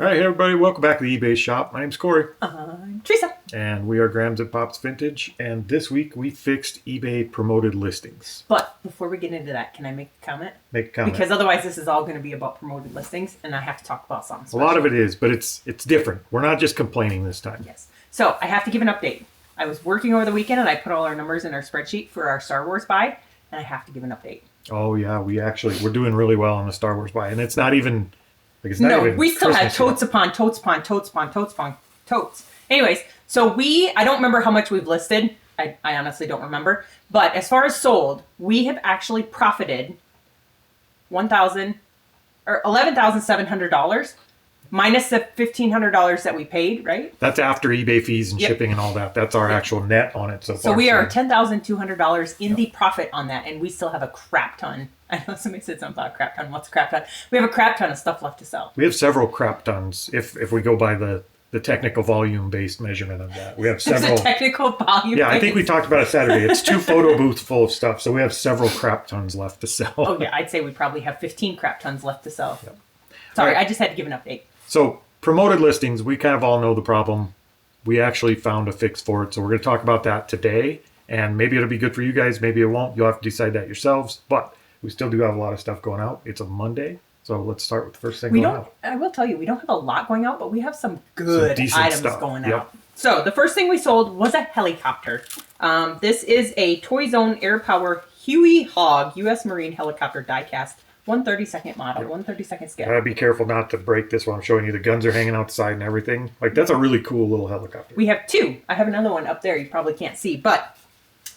All right, hey everybody, welcome back to the eBay's shop. My name's Corey. I'm Teresa. And we are Grams and Pops Vintage. And this week we fixed eBay promoted listings. But before we get into that, can I make a comment? Make a comment. Because otherwise this is all going to be about promoted listings, and I have to talk about something A special. lot of it is, but it's different. We're not just complaining this time. Yes. So I have to give an update. I was working over the weekend, and I put all our numbers in our spreadsheet for our Star Wars buy, and I have to give an update. Oh yeah, we're doing really well on the Star Wars buy. And it's not even... We still have totes upon totes upon totes upon totes upon totes. Anyways, so I don't remember how much we've listed. I honestly don't remember. But as far as sold, we have actually profited $11,700 minus the $1,500 that we paid, right? That's after eBay fees and shipping and all that. That's our actual net on it so far. So we are $10,200 in the profit on that, and we still have a crap ton. I know somebody said something about a crap ton. What's a crap ton? We have a crap ton of stuff left to sell. We have several crap tons if we go by the technical volume-based measurement of that. We have several... There's a technical volume. Yeah, I think we talked about it Saturday. It's 2 photo booths full of stuff, so we have several crap tons left to sell. Oh yeah, I'd say we probably have 15 crap tons left to sell. Yep. Sorry, right. I just had to give an update. So promoted listings, we kind of all know the problem. We actually found a fix for it, so we're going to talk about that today. And maybe it'll be good for you guys, maybe it won't. You'll have to decide that yourselves. But we still do have a lot of stuff going out. It's a Monday, so let's start with the first thing going out. I will tell you, we don't have a lot going out, but we have some good items stuff going out. So the first thing we sold was a helicopter. This is a Toy Zone Air Power Huey Hog U.S. Marine helicopter die-cast, 132nd model, 132nd scale. Gotta be careful not to break this one. I'm showing you the guns are hanging outside and everything. Like, that's a really cool little helicopter. We have two. I have another one up there you probably can't see, but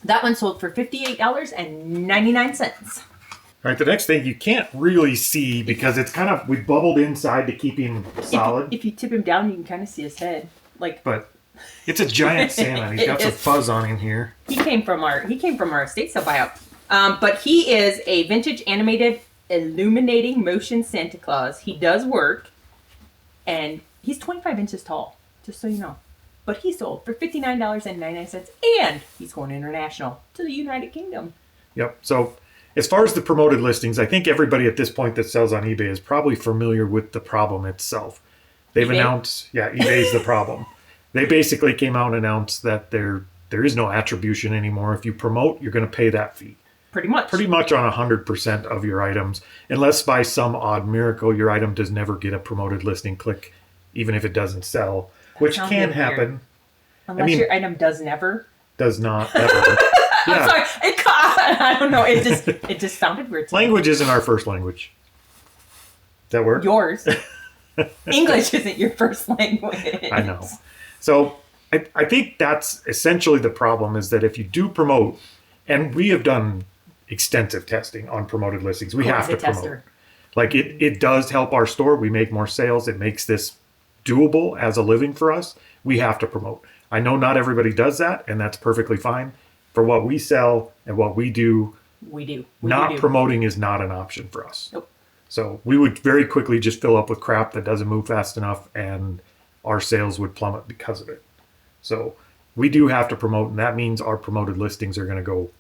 that one sold for $58.99. All right, the next thing you can't really see because it's kind of, we bubbled inside to keep him solid. If you tip him down, you can kind of see his head. But it's a giant salmon. He's got some fuzz on him here. He came from our estate sale buyout. But he is a vintage animated illuminating motion Santa Claus. He does work, and he's 25 inches tall, just so you know. But he sold for $59.99, and he's going international to the United Kingdom. Yep. So as far as the promoted listings, I think everybody at this point that sells on eBay is probably familiar with the problem itself. They've announced, eBay's the problem. They basically came out and announced that there is no attribution anymore. If you promote, you're going to pay that fee. Pretty much on 100% of your items, unless by some odd miracle your item does never get a promoted listing click, even if it doesn't sell, which can happen. Unless your item does never. Does not ever. I'm sorry. I don't know. It just sounded weird to me. Language isn't our first language. Does that work? Yours. English isn't your first language. I know. So I think that's essentially the problem, is that if you do promote, and we have done extensive testing on promoted listings. We have to promote. Like it does help our store. We make more sales. It makes this doable as a living for us. We have to promote. I know not everybody does that, and that's perfectly fine. For what we sell and what we do, promoting is not an option for us. Nope. So we would very quickly just fill up with crap that doesn't move fast enough, and our sales would plummet because of it. So we do have to promote, and that means our promoted listings are going to go.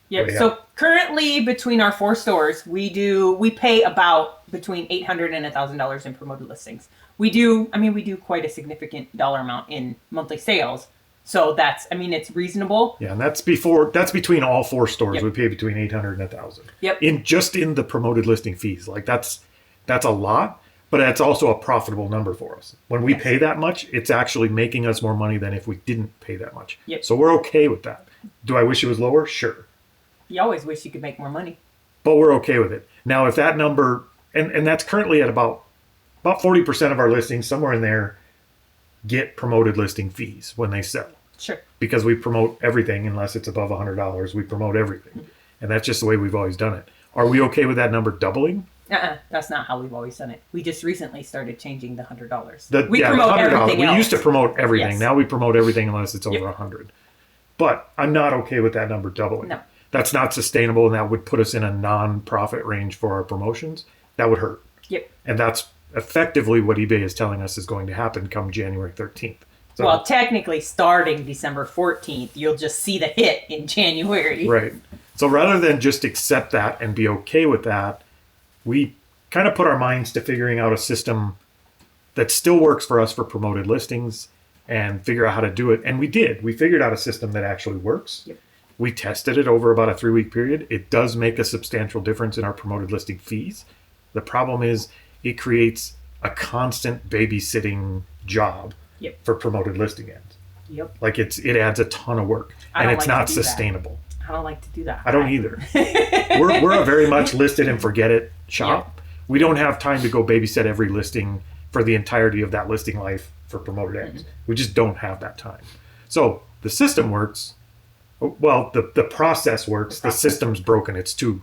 Yep. So currently, between our 4 stores, we pay about between $800 and $1,000 in promoted listings. We do quite a significant dollar amount in monthly sales. So it's reasonable. Yeah, and that's between all 4 stores. Yep. We pay between $800 and $1,000. Yep. In the promoted listing fees. Like that's a lot, but it's also a profitable number for us. When we pay that much, it's actually making us more money than if we didn't pay that much. Yep. So we're okay with that. Do I wish it was lower? Sure. You always wish you could make more money. But we're okay with it. Now, if that number, and that's currently at about 40% of our listings, somewhere in there, get promoted listing fees when they sell. Sure. Because we promote everything unless it's above $100. We promote everything. And that's just the way we've always done it. Are we okay with that number doubling? That's not how we've always done it. We just recently started changing the $100. We promote everything else. We used to promote everything. Yes. Now we promote everything unless it's over 100. But I'm not okay with that number doubling. No. That's not sustainable, and that would put us in a non-profit range for our promotions. That would hurt. Yep. And that's effectively what eBay is telling us is going to happen come January 13th. So, well, technically, starting December 14th, you'll just see the hit in January. Right. So rather than just accept that and be okay with that, we kind of put our minds to figuring out a system that still works for us for promoted listings and figure out how to do it. And we did. We figured out a system that actually works. Yep. We tested it over about a 3-week period. It does make a substantial difference in our promoted listing fees. The problem is it creates a constant babysitting job for promoted listing ads. Yep. Like it adds a ton of work and it's not sustainable. I don't like to do that. I don't either. We're a very much listed and forget it shop. Yep. We don't have time to go babysit every listing for the entirety of that listing life for promoted ads. We just don't have that time. So the system works. Well, the process works. The system's broken. It's too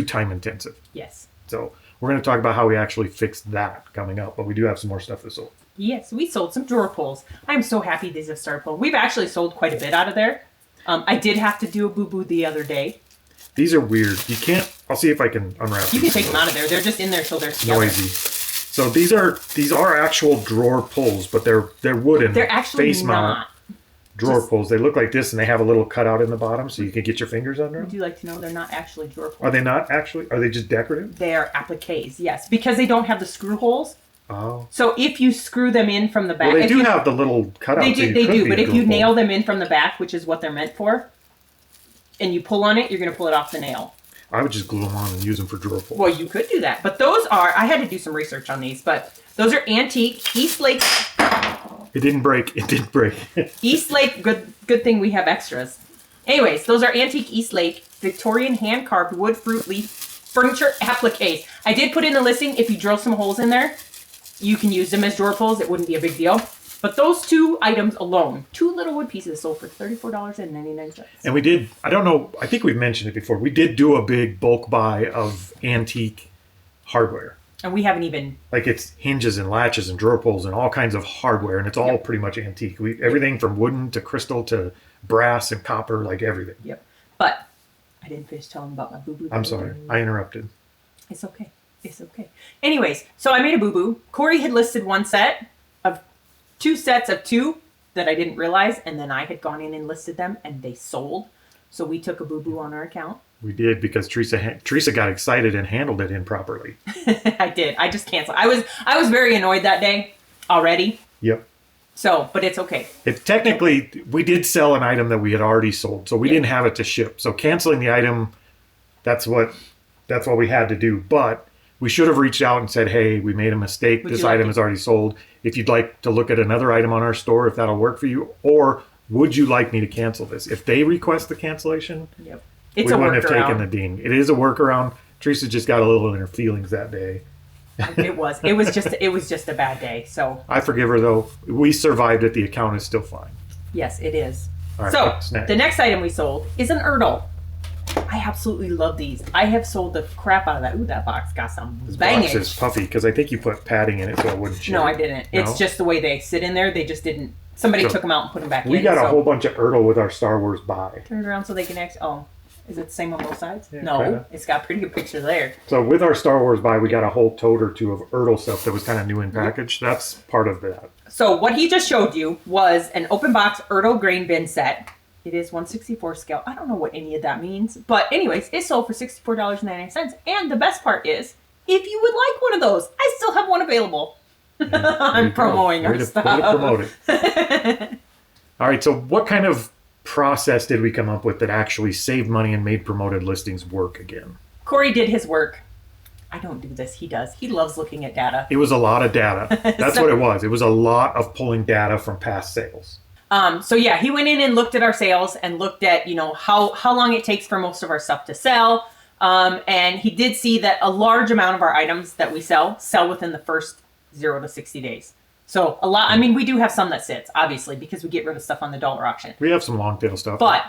time intensive. Yes. So we're going to talk about how we actually fixed that coming up, but we do have some more stuff to sold. Yes, we sold some drawer pulls. I'm so happy these have started pulling. We've actually sold quite a bit out of there. I did have to do a boo-boo the other day. These are weird. You can't. I'll see if I can unwrap. You can take them out of there. They're just in there so they're together. Noisy. So these are actual drawer pulls, but they're wooden. They're actually face mount not drawer pulls. They look like this, and they have a little cutout in the bottom, so you can get your fingers under them. Would you like to know they're not actually drawer pulls? Are they not actually? Are they just decorative? They are appliques, yes, because they don't have the screw holes. Oh. So if you screw them in from the back, well, they do have the little cutouts. They do. But if you nail them in from the back, which is what they're meant for, and you pull on it, you're going to pull it off the nail. I would just glue them on and use them for drawer pulls. Well, you could do that, but those are. I had to do some research on these, but those are antique East Lake. It didn't break. It didn't break. East Lake. Good thing we have extras. Anyways, those are antique East Lake Victorian hand carved wood fruit leaf furniture appliques. I did put in the listing. If you drill some holes in there, you can use them as drawer pulls. It wouldn't be a big deal. But those 2 items alone, 2 little wood pieces, sold for $34.99. And we did, I don't know, I think we've mentioned it before. We did do a big bulk buy of antique hardware. And we haven't even... Like it's hinges and latches and drawer pulls and all kinds of hardware. And it's all pretty much antique. Everything from wooden to crystal to brass and copper, like everything. Yep. But I didn't finish telling about my boo-boo. I'm sorry. I interrupted. It's okay. It's okay. Anyways, so I made a boo-boo. Corey had listed 2 sets of 2 that I didn't realize, and then I had gone in and listed them, and they sold. So we took a boo-boo on our account. We did, because Teresa got excited and handled it improperly. I did. I just canceled. I was very annoyed that day already. Yep. So, but it's okay. Technically, we did sell an item that we had already sold, so we didn't have it to ship. So canceling the item, that's what we had to do. But we should have reached out and said, hey, we made a mistake. This item is already sold. If you'd like to look at another item on our store, if that'll work for you, or would you like me to cancel this? If they request the cancellation, we wouldn't have taken the ding. It is a workaround. Teresa just got a little in her feelings that day. It was just a bad day. So I forgive her, though. We survived it. The account is still fine. Yes, it is. All right, so the next item we sold is an Erdl. I absolutely love these. I have sold the crap out of that. Ooh, that box got some bangage. This box is puffy because I think you put padding in it so it wouldn't shake. No, I didn't. No? It's just the way they sit in there. They just didn't. Somebody took them out and put them back in. We got a whole bunch of Erdl with our Star Wars buy. Turn it around so they can actually... Oh, is it the same on both sides? Yeah, no, kinda. It's got a pretty good picture there. So with our Star Wars buy, we got a whole tote or 2 of Erdl stuff that was kind of new in package. That's part of that. So what he just showed you was an open box Erdl grain bin set. It is 1/64 scale. I don't know what any of that means. But anyways, it sold for $64.99. And the best part is, if you would like one of those, I still have one available. I'm promoting our stuff. Way to promote it. All right, so what kind of process did we come up with that actually saved money and made promoted listings work again? Corey did his work. I don't do this. He does. He loves looking at data. It was a lot of data. That's what it was. It was a lot of pulling data from past sales. So yeah, he went in and looked at our sales and looked at, how long it takes for most of our stuff to sell. And he did see that a large amount of our items that we sell within the first 0 to 60 days. So a lot, we do have some that sits, obviously, because we get rid of stuff on the dollar auction. We have some long tail stuff. But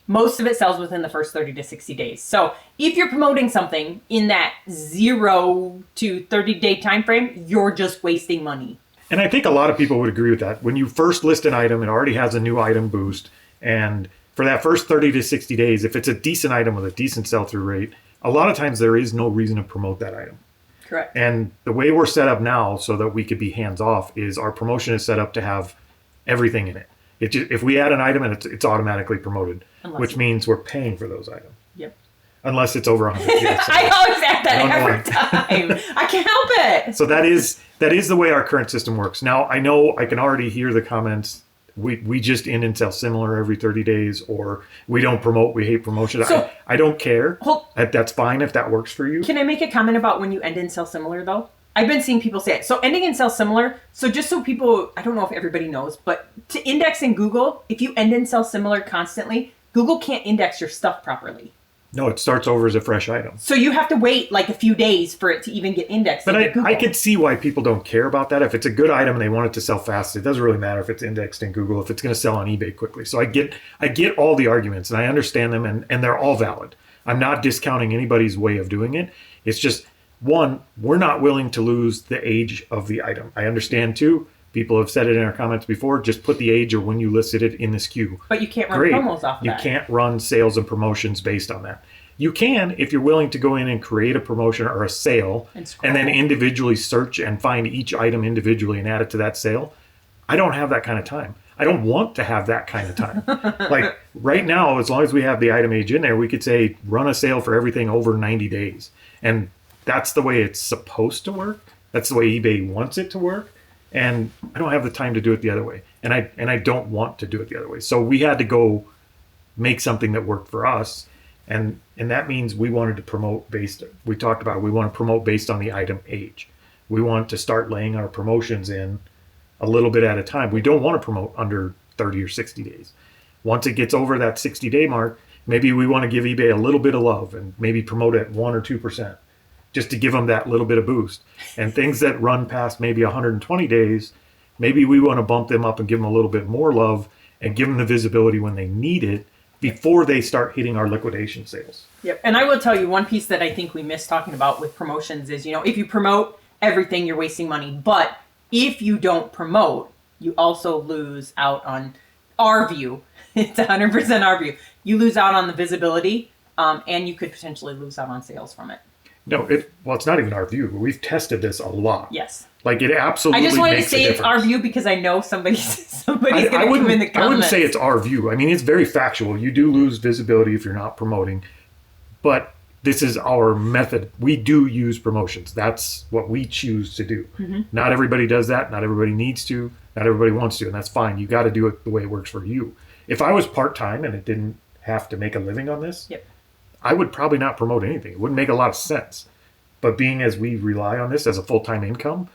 most of it sells within the first 30 to 60 days. So if you're promoting something in that 0 to 30 day time frame, you're just wasting money. And I think a lot of people would agree with that. When you first list an item, it already has a new item boost. And for that first 30 to 60 days, if it's a decent item with a decent sell-through rate, a lot of times there is no reason to promote that item. Correct. And the way we're set up now so that we could be hands-off is our promotion is set up to have everything in it. If we add an item and it's automatically promoted, which means we're paying for those items. Yep. unless it's over 100 years. I always add that every time. I can't help it. So that is the way our current system works. Now, I know I can already hear the comments, we just end and sell similar every 30 days, or we don't promote, we hate promotion. So, I don't care. That's fine if that works for you. Can I make a comment about when you end and sell similar, though? I've been seeing people say it. So ending and sell similar. So just so people, I don't know if everybody knows, but to index in Google, if you end and sell similar constantly, Google can't index your stuff properly. No, it starts over as a fresh item. So you have to wait like a few days for it to even get indexed. But I could see why people don't care about that. If it's a good item and they want it to sell fast, it doesn't really matter if it's indexed in Google, if it's going to sell on eBay quickly. So I get all the arguments and I understand them, and they're all valid. I'm not discounting anybody's way of doing it. It's just, one, we're not willing to lose the age of the item. I understand too. People have said it in our comments before, just put the age or when you listed it in the SKU. But you can't run promos off of that. You can't run sales and promotions based on that. You can if you're willing to go in and create a promotion or a sale and then individually search and find each item individually and add it to that sale. I don't have that kind of time. I don't want to have that kind of time. Like right now, as long as we have the item age in there, we could say run a sale for everything over 90 days. And that's the way it's supposed to work. That's the way eBay wants it to work. And I don't have the time to do it the other way. And I don't want to do it the other way. So we had to go make something that worked for us. And that means we wanted to promote we talked about, we want to promote based on the item age. We want to start laying our promotions in a little bit at a time. We don't want to promote under 30 or 60 days. Once it gets over that 60-day mark, maybe we want to give eBay a little bit of love and maybe promote at 1 or 2%. Just to give them that little bit of boost. And things that run past maybe 120 days, maybe we want to bump them up and give them a little bit more love and give them the visibility when they need it before they start hitting our liquidation sales. Yep. And I will tell you one piece that I think we missed talking about with promotions is, if you promote everything, you're wasting money. But if you don't promote, you also lose out on our view. It's 100% our view. You lose out on the visibility, and you could potentially lose out on sales from it. No, it's not even our view. We've tested this a lot. Yes. Like it absolutely I just wanted to makes say it's our view because I know somebody's going to come in the comments. I wouldn't say it's our view. I mean, it's very factual. You do lose visibility if you're not promoting, but this is our method. We do use promotions. That's what we choose to do. Mm-hmm. Not everybody does that. Not everybody needs to. Not everybody wants to, and that's fine. You got to do it the way it works for you. If I was part-time and it didn't have to make a living on this, yep, I would probably not promote anything. It wouldn't make a lot of sense. But being as we rely on this as a full-time income,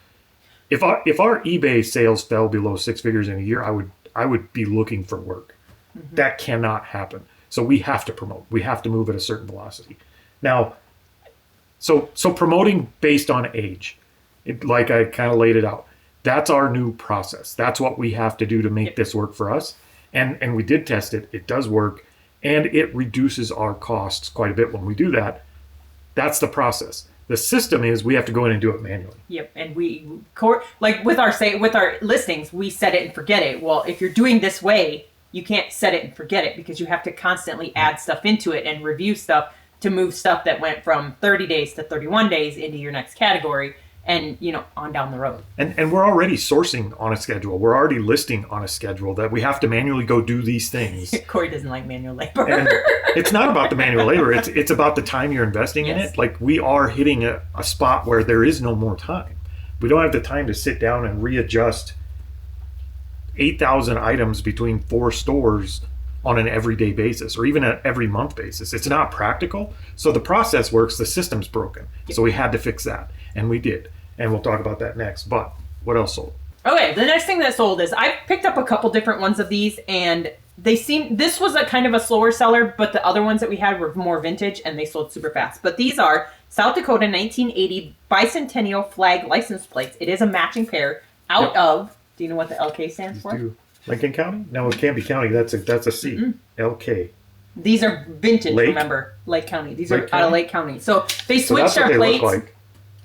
if our eBay sales fell below 6 figures in a year, I would be looking for work. Mm-hmm. That cannot happen. So we have to promote. We have to move at a certain velocity. Now, so promoting based on age, like I kind of laid it out, that's our new process. That's what we have to do to make this work for us. And we did test it. It does work. And it reduces our costs quite a bit when we do that. That's the process. The system is we have to go in and do it manually. Yep, and like with our listings, we set it and forget it. Well, if you're doing this way, you can't set it and forget it because you have to constantly add stuff into it and review stuff to move stuff that went from 30 days to 31 days into your next category and, on down the road. And we're already sourcing on a schedule. We're already listing on a schedule that we have to manually go do these things. Corey doesn't like manual labor. And it's not about the manual labor. It's about the time you're investing in it. Like we are hitting a spot where there is no more time. We don't have the time to sit down and readjust 8,000 items between 4 stores on an everyday basis or even an every month basis. It's not practical. So the process works. The system's broken. Yep. So we had to fix that. And we did. And we'll talk about that next. But what else sold? Okay, the next thing that sold is I picked up a couple different ones of these, and this was a kind of a slower seller, but the other ones that we had were more vintage, and they sold super fast. But these are South Dakota 1980 Bicentennial Flag license plates. It is a matching pair out of, do you know what the LK stands for? Lincoln County? No, it can't be county. That's a C. Mm-hmm. LK. These are vintage, remember? Lake County. These are out of Lake County. So they switched our plates. Look like.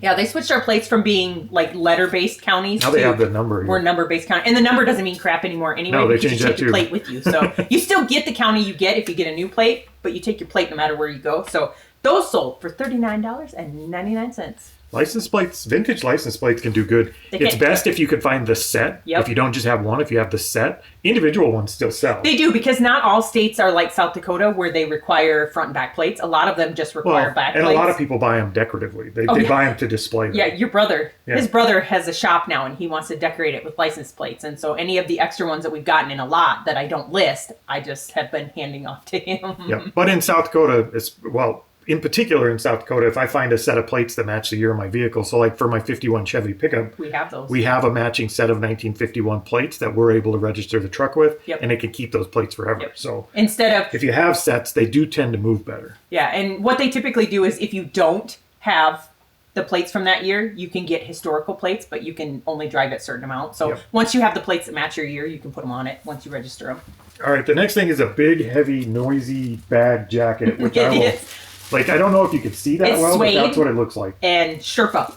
Yeah, they switched our plates from being like letter-based counties. Now they have the number. We're number-based county. And the number doesn't mean crap anymore anyway. No, they changed that too. You take your plate with you. So you still get the county you get if you get a new plate, but you take your plate no matter where you go. So those sold for $39.99. License plates, vintage license plates can do good. They It's can. best if you could find the set. Yep. If you don't just have one, if you have the set, individual ones still sell. They do, because not all states are like South Dakota where they require front and back plates. A lot of them just require back and plates. a lot of people buy them decoratively. They buy them to display them. Yeah, your brother, Yeah. his brother has a shop now and he wants to decorate it with license plates. And so any of the extra ones that we've gotten in a lot that I don't list, I just have been handing off to him. Yeah, but in South Dakota, in particular in South Dakota, if I find a set of plates that match the year of my vehicle, so like for my 51 Chevy pickup, We have those. we have a matching set of 1951 plates that we're able to register the truck with, Yep. and it can keep those plates forever. Yep. So Instead of, if you have sets, they do tend to move better. yeah, and what they typically do is if you don't have the plates from that year, you can get historical plates, but you can only drive it certain amount. So Yep. once you have the plates that match your year, you can put them on it once you register them. All right, the next thing is a big, heavy, noisy bag jacket, which I It will. is. Like, I don't know if you can see that It's well, suede. but that's what it looks like. And Sherpa.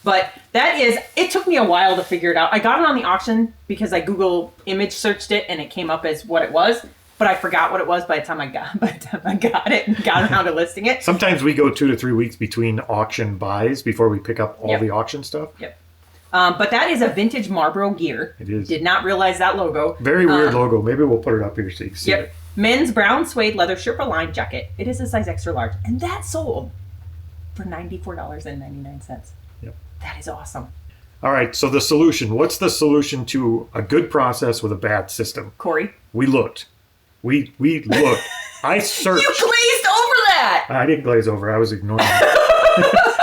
But it took me a while to figure it out. I got it on the auction because I Google image searched it and it came up as what it was, but I forgot what it was by the time I got it and got around to listing it. Sometimes we go 2 to 3 weeks between auction buys before we pick up all Yep. the auction stuff. Yep. But that is a vintage Marlboro gear. It is. Did not realize that logo. Very weird logo. Maybe we'll put it up here so you can see Yep. it. Men's brown suede leather Sherpa lined jacket. It is a size extra large. And that sold for $94.99. Yep. That is awesome. All right, so the solution. What's the solution to a good process with a bad system? Corey. We looked. We looked. I searched. You glazed over that! I didn't glaze over. I was ignoring it.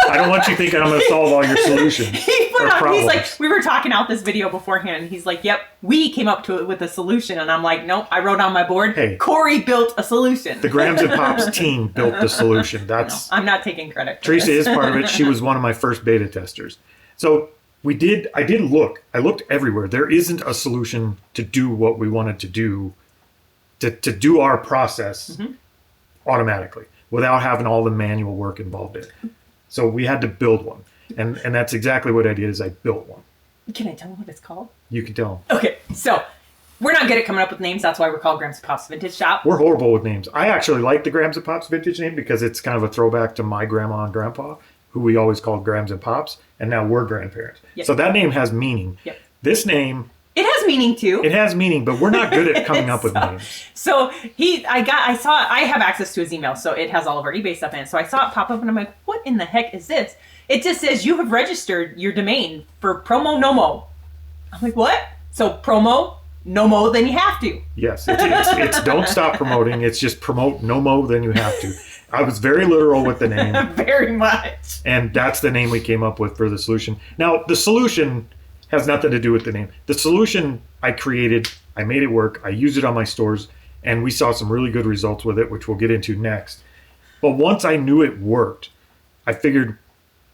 I don't want you thinking I'm going to solve all your solutions. He put or on, he's like, problems. we were talking out this video beforehand, and he's like, yep, we came up to it with a solution. And I'm like, nope, I wrote on my board, Hey. Corey built a solution. The Grams and Pops team built the solution. No, That's I'm not taking credit for Teresa this. is part of it. She was one of my first beta testers. So I did look. I looked everywhere. There isn't a solution to do what we wanted to do, to do our process automatically without having all the manual work involved in it. So we had to build one. And that's exactly what I did is I built one. Can I tell them what it's called? You can tell them. Okay, so we're not good at coming up with names. That's why we're called Grams and Pops Vintage Shop. We're horrible with names. I actually like the Grams and Pops vintage name because it's kind of a throwback to my grandma and grandpa, who we always called Grams and Pops, and now we're grandparents. Yep. So that name has meaning. Yep. This name, It has meaning too. it has meaning, but we're not good at coming up with names. So I have access to his email, so it has all of our eBay stuff in it. So I saw it pop up and I'm like, what in the heck is this? It just says you have registered your domain for PromoNoMo. I'm like, what? So PromoNoMo, then you have to. Yes, it's don't stop promoting. It's just promote no mo, then you have to. I was very literal with the name, Very much. and that's the name we came up with for the solution. Now, the solution has nothing to do with the name. The solution I created, I made it work, I used it on my stores, and we saw some really good results with it, which we'll get into next. But once I knew it worked, I figured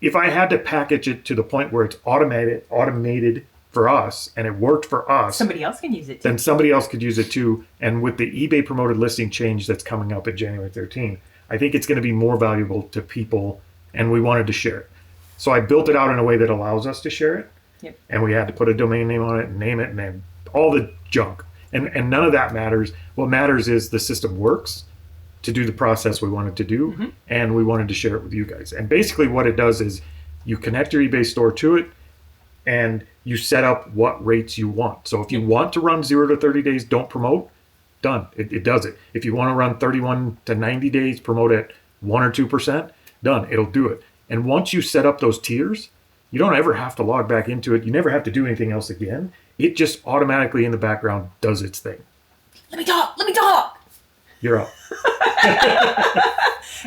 if I had to package it to the point where it's automated for us, and it worked for us, Somebody else can use it too. then somebody else could use it too. And with the eBay promoted listing change that's coming up at January 13th, I think it's going to be more valuable to people, and we wanted to share it. So I built it out in a way that allows us to share it. Yep. And we had to put a domain name on it and name it and then all the junk. And none of that matters. What matters is the system works to do the process we wanted to do, and we wanted to share it with you guys. And basically what it does is you connect your eBay store to it, and you set up what rates you want. So if you want to run 0 to 30 days, don't promote, done. It does it. If you want to run 31 to 90 days, promote at 1 or 2%, done. It'll do it. And once you set up those tiers, you don't ever have to log back into it. You never have to do anything else again. It just automatically in the background does its thing. Let me talk. You're up.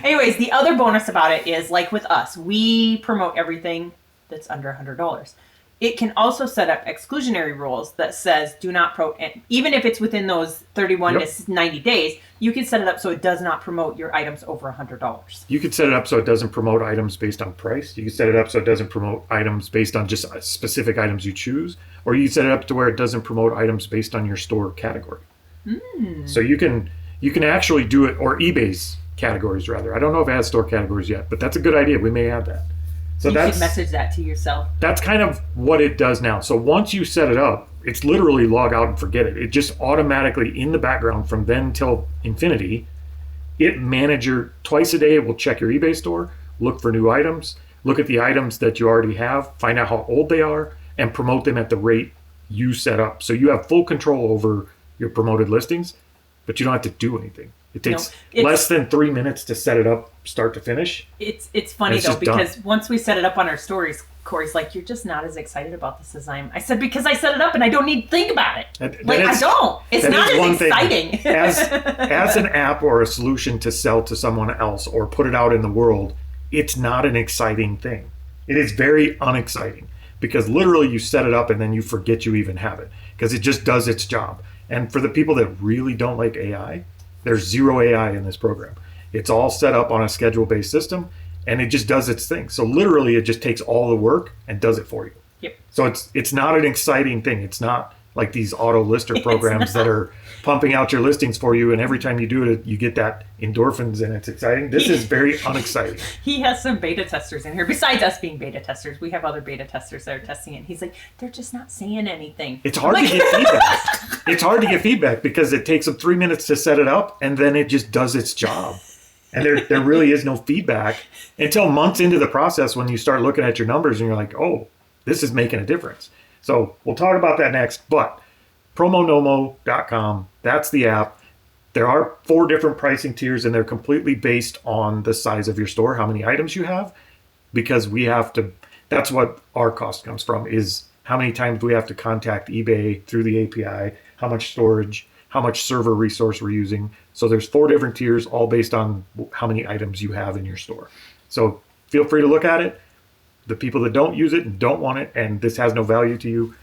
Anyways, the other bonus about it is, like with us, we promote everything that's under $100. It can also set up exclusionary rules that says do not promote, and even if it's within those 31 Yep. to 90 days, you can set it up so it does not promote your items over $100. You could set it up so it doesn't promote items based on price. You can set it up so it doesn't promote items based on just specific items you choose. Or you can set it up to where it doesn't promote items based on your store category. So you can actually do it, or eBay's categories rather. I don't know if it has store categories yet, but that's a good idea. We may add that. So You that's should message that to yourself. that's kind of what it does now. So once you set it up, it's literally log out and forget it. It just automatically in the background from then till infinity, it manager twice a day it will check your eBay store, look for new items, look at the items that you already have, find out how old they are, and promote them at the rate you set up. So you have full control over your promoted listings, but you don't have to do anything. It takes less than 3 minutes to set it up, start to finish. It's funny though, because once we set it up on our stories, Corey's like, "You're just not as excited about this as I am." I said, "Because I set it up and I don't need to think about it. I don't. It's not as exciting." As an app or a solution to sell to someone else or put it out in the world, it's not an exciting thing. It is very unexciting because literally you set it up and then you forget you even have it because it just does its job. And for the people that really don't like AI, there's zero AI in this program. It's all set up on a schedule-based system, and it just does its thing. So literally, it just takes all the work and does it for you. Yep. So it's not an exciting thing. It's not like these auto lister programs that are pumping out your listings for you, and every time you do it, you get that endorphins, and it's exciting. This is very unexciting. He has some beta testers in here. Besides us being beta testers, we have other beta testers that are testing it. He's like, they're just not saying anything. It's hard to get feedback. It's hard to get feedback because it takes them 3 minutes to set it up, and then it just does its job. And there really is no feedback until months into the process when you start looking at your numbers and you're like, oh, this is making a difference. So we'll talk about that next. But PromoNoMo.com, that's the app. There are 4 different pricing tiers, and they're completely based on the size of your store, how many items you have, because we have to, that's what our cost comes from, is how many times we have to contact eBay through the API, how much storage, how much server resource we're using. So there's 4 different tiers, all based on how many items you have in your store. So feel free to look at it. The people that don't use it and don't want it, and this has no value to you,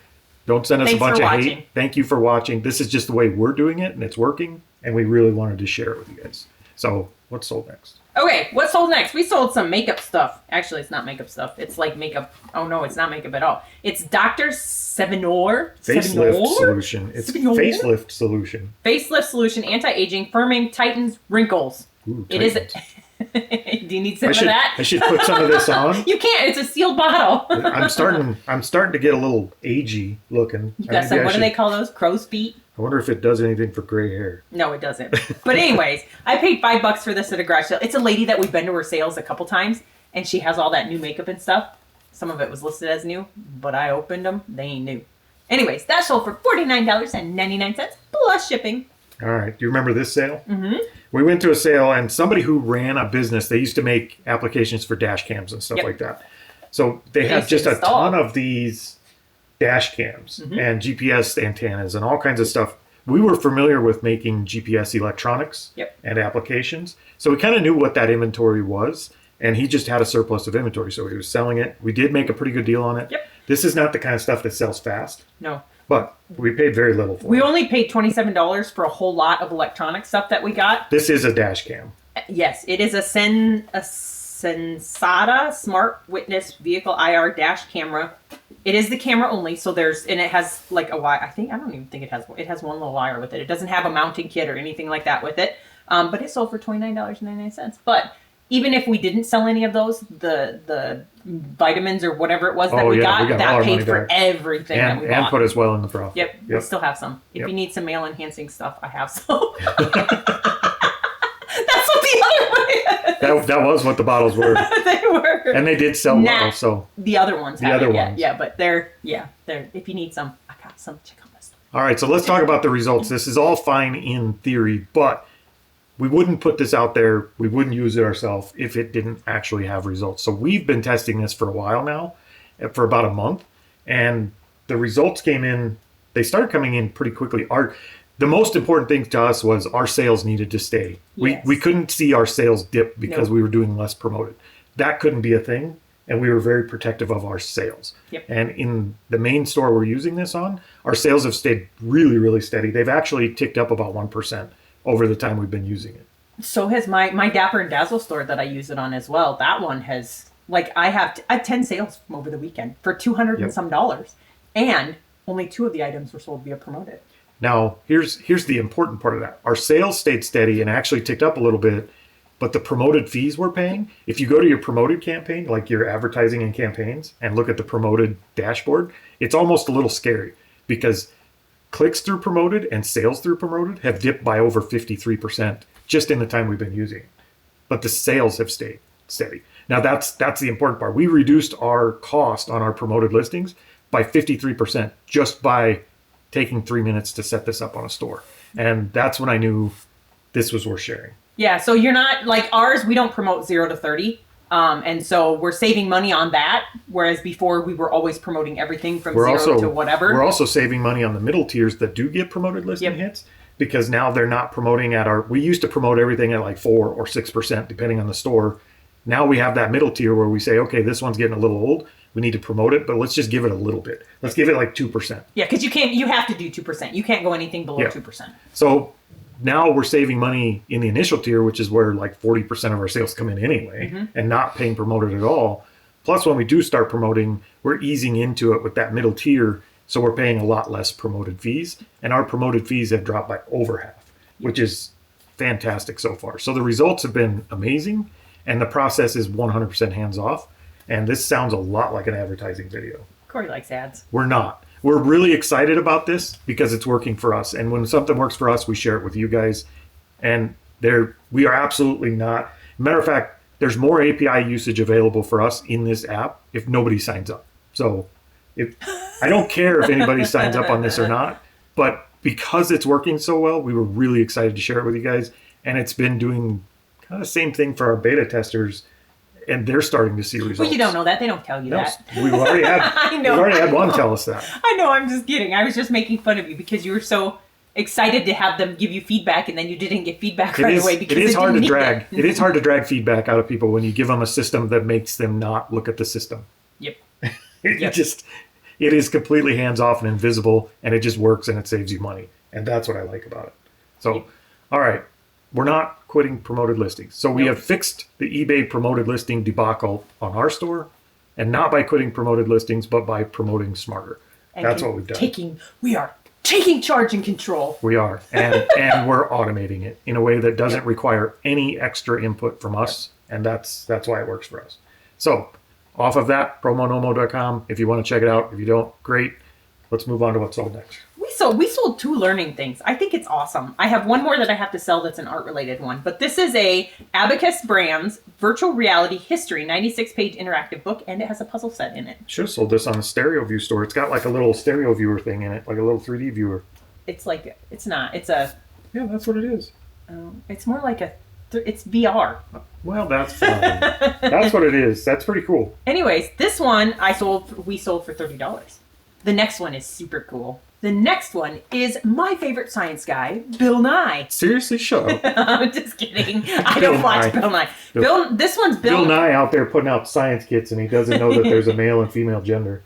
don't send us a bunch of hate. Thank you for watching. This is just the way we're doing it, and it's working, and we really wanted to share it with you guys. So what's sold next? Okay, what sold next? We sold some makeup stuff. Actually, it's not makeup stuff. It's like makeup. Oh, no, it's not makeup at all. It's Dr. Sevenor. Facelift solution. It's facelift solution. Facelift solution, anti-aging, firming, tightens, wrinkles. Ooh, it is. Do you need some of that? I should put some of this on. You can't. It's a sealed bottle. I'm starting to get a little agey looking. You got some. What do they call those? Crow's feet. I wonder if it does anything for gray hair. No, it doesn't. But anyways, I paid $5 for this at a garage sale. It's a lady that we've been to her sales a couple times, and she has all that new makeup and stuff. Some of it was listed as new, but I opened them. They ain't new. Anyways, that sold for $49.99 plus shipping. All right. Do you remember this sale? Mm-hmm. We went to a sale, and somebody who ran a business, they used to make applications for dash cams and stuff like that. So they had just a ton of these dash cams and GPS antennas and all kinds of stuff. We were familiar with making GPS electronics and applications. So we kind of knew what that inventory was, and he just had a surplus of inventory. So he was selling it. We did make a pretty good deal on it. Yep. This is not the kind of stuff that sells fast. No. But we paid very little for it. We only paid $27 for a whole lot of electronic stuff that we got. This is a dash cam. Yes, it is a Sensata Smart Witness Vehicle IR dash camera. It is the camera only, so and it has like a wire. I don't even think it has one little wire with it. It doesn't have a mounting kit or anything like that with it. But it sold for $29.99. But even if we didn't sell any of those, the vitamins or whatever it was that we got that paid for everything that we bought. And put us well in the profit. Yep, we still have some. If you need some male enhancing stuff, I have some. That's what the other one is. That was what the bottles were. They were. And they did sell well, so. The other ones haven't yet. Yeah, but they're, if you need some, I got some. Check on my store. All right, so let's talk about the results. This is all fine in theory, but we wouldn't put this out there, we wouldn't use it ourselves if it didn't actually have results. So we've been testing this for a while now, for about a month, and the results came in, they started coming in pretty quickly. The most important thing to us was our sales needed to stay. Yes. We couldn't see our sales dip because we were doing less promoted. That couldn't be a thing, and we were very protective of our sales. Yep. And in the main store we're using this on, our sales have stayed really, really steady. They've actually ticked up about 1% over the time we've been using it. So has my Dapper and Dazzle store that I use it on as well. That one has, I have 10 sales from over the weekend for $200 and some dollars. And only 2 of the items were sold via Promoted. Now, here's the important part of that. Our sales stayed steady and actually ticked up a little bit, but the promoted fees we're paying, if you go to your promoted campaign, like your advertising and campaigns, and look at the promoted dashboard, it's almost a little scary because clicks through promoted and sales through promoted have dipped by over 53% just in the time we've been using it. But the sales have stayed steady. Now that's the important part. We reduced our cost on our promoted listings by 53% just by taking 3 minutes to set this up on a store. And that's when I knew this was worth sharing. Yeah, so you're not like ours, we don't promote 0 to 30. And so we're saving money on that, whereas before we were always promoting everything from 0 to whatever. We're also saving money on the middle tiers that do get promoted listing hits, because now they're not promoting at we used to promote everything at like 4 or 6%, depending on the store. Now we have that middle tier where we say, okay, this one's getting a little old. We need to promote it, but let's just give it a little bit. Let's give it like 2%. Yeah, because you have to do 2%. You can't go anything below 2%. So now we're saving money in the initial tier, which is where like 40% of our sales come in anyway, and not paying promoted at all. Plus, when we do start promoting, we're easing into it with that middle tier. So we're paying a lot less promoted fees, and our promoted fees have dropped by over half, which is fantastic so far. So the results have been amazing, and the process is 100% hands off. And this sounds a lot like an advertising video. Corey likes ads. We're not. We're really excited about this because it's working for us. And when something works for us, we share it with you guys. And we are absolutely not. Matter of fact, there's more API usage available for us in this app if nobody signs up. So I don't care if anybody signs up on this or not, but because it's working so well, we were really excited to share it with you guys. And it's been doing kind of the same thing for our beta testers. And they're starting to see results. Well, you don't know that. They don't tell you that. We've already had one tell us that. I know. I'm just kidding. I was just making fun of you because you were so excited to have them give you feedback, and then you didn't get feedback right away because it is hard to drag. It is hard to drag feedback out of people when you give them a system that makes them not look at the system. Yep. It is completely hands off and invisible, and it just works and it saves you money, and that's what I like about it. So, all right. We're not quitting promoted listings. So we have fixed the eBay promoted listing debacle on our store, and not by quitting promoted listings, but by promoting smarter. That's what we've done. We are taking charge and control. We are. And we're automating it in a way that doesn't require any extra input from us. And that's why it works for us. So off of that, PromoNoMo.com. If you want to check it out. If you don't, great. Let's move on to what's sold next. We sold 2 learning things. I think it's awesome. I have one more that I have to sell that's an art-related one. But this is a Abacus Brands Virtual Reality History 96-page interactive book, and it has a puzzle set in it. Should have sold this on a stereo view store. It's got like a little stereo viewer thing in it, like a little 3D viewer. It's like, it's not. It's a... Yeah, that's what it is. It's more like it's VR. Well, that's fine. That's what it is. That's pretty cool. Anyways, this one we sold for $30. The next one is super cool. The next one is my favorite science guy, Bill Nye. Seriously, shut up. I'm just kidding. I don't watch Bill Nye. This one's Bill Nye out there putting out science kits, and he doesn't know that there's a male and female gender.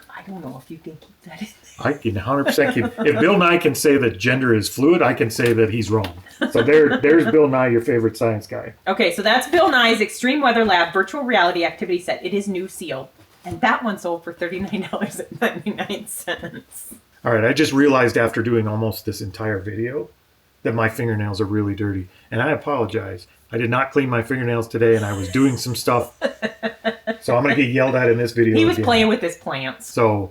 I don't know if you can keep that in. I can 100% keep. If Bill Nye can say that gender is fluid, I can say that he's wrong. So there's Bill Nye, your favorite science guy. Okay, so that's Bill Nye's Extreme Weather Lab Virtual Reality Activity Set. It is new sealed. And that one sold for $39.99. All right, I just realized after doing almost this entire video that my fingernails are really dirty. And I apologize. I did not clean my fingernails today, and I was doing some stuff. So I'm going to get yelled at in this video. He was playing with his plants. So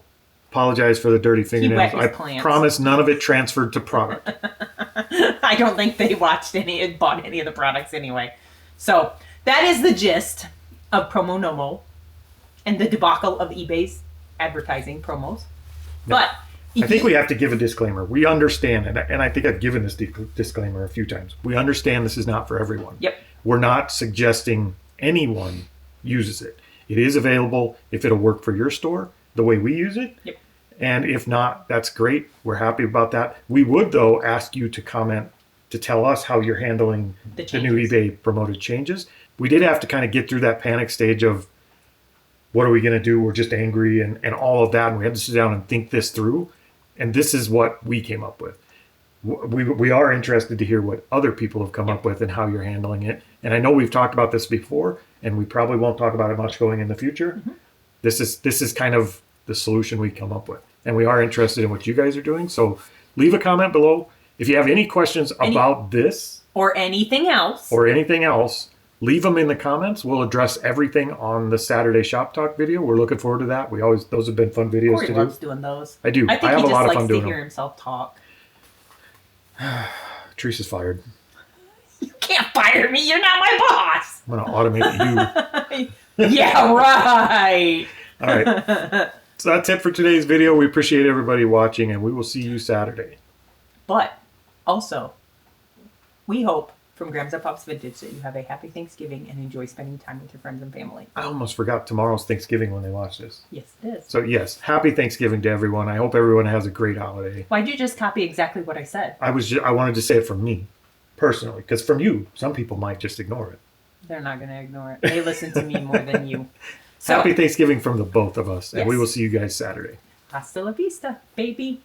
apologize for the dirty fingernails. He wet his plants. Promise none of it transferred to product. I don't think they bought any of the products anyway. So that is the gist of PromoNoMo and the debacle of eBay's advertising promos. But I think we have to give a disclaimer. We understand, and I think I've given this disclaimer a few times. We understand this is not for everyone. Yep. We're not suggesting anyone uses it. It is available if it'll work for your store the way we use it. Yep. And if not, that's great. We're happy about that. We would, though, ask you to comment to tell us how you're handling the new eBay promoted changes. We did have to kind of get through that panic stage of, what are we going to do? We're just angry and all of that. And we had to sit down and think this through. And this is what we came up with. We are interested to hear what other people have come up with and how you're handling it. And I know we've talked about this before, and we probably won't talk about it much going in the future. Mm-hmm. This is kind of the solution we come up with. And we are interested in what you guys are doing. So leave a comment below. If you have any questions about this. Or anything else. Leave them in the comments. We'll address everything on the Saturday Shop Talk video. We're looking forward to that. Those have been fun videos Corey to loves doing those. I do. I think I have he a lot just of fun likes doing to hear them. himself talk. Teresa's fired. You can't fire me. You're not my boss. I'm going to automate you. Yeah, right. All right. So that's it for today's video. We appreciate everybody watching, and we will see you Saturday. But also, we hope from Grams Up Pops Vintage that you have a happy Thanksgiving and enjoy spending time with your friends and family. I almost forgot tomorrow's Thanksgiving when they watch this. Yes, it is. So yes, happy Thanksgiving to everyone. I hope everyone has a great holiday. Why'd you just copy exactly what I said? I wanted to say it from me, personally, because from you, some people might just ignore it. They're not going to ignore it. They listen to me more than you. So, happy Thanksgiving from the both of us, and Yes. we will see you guys Saturday. Hasta la vista, baby.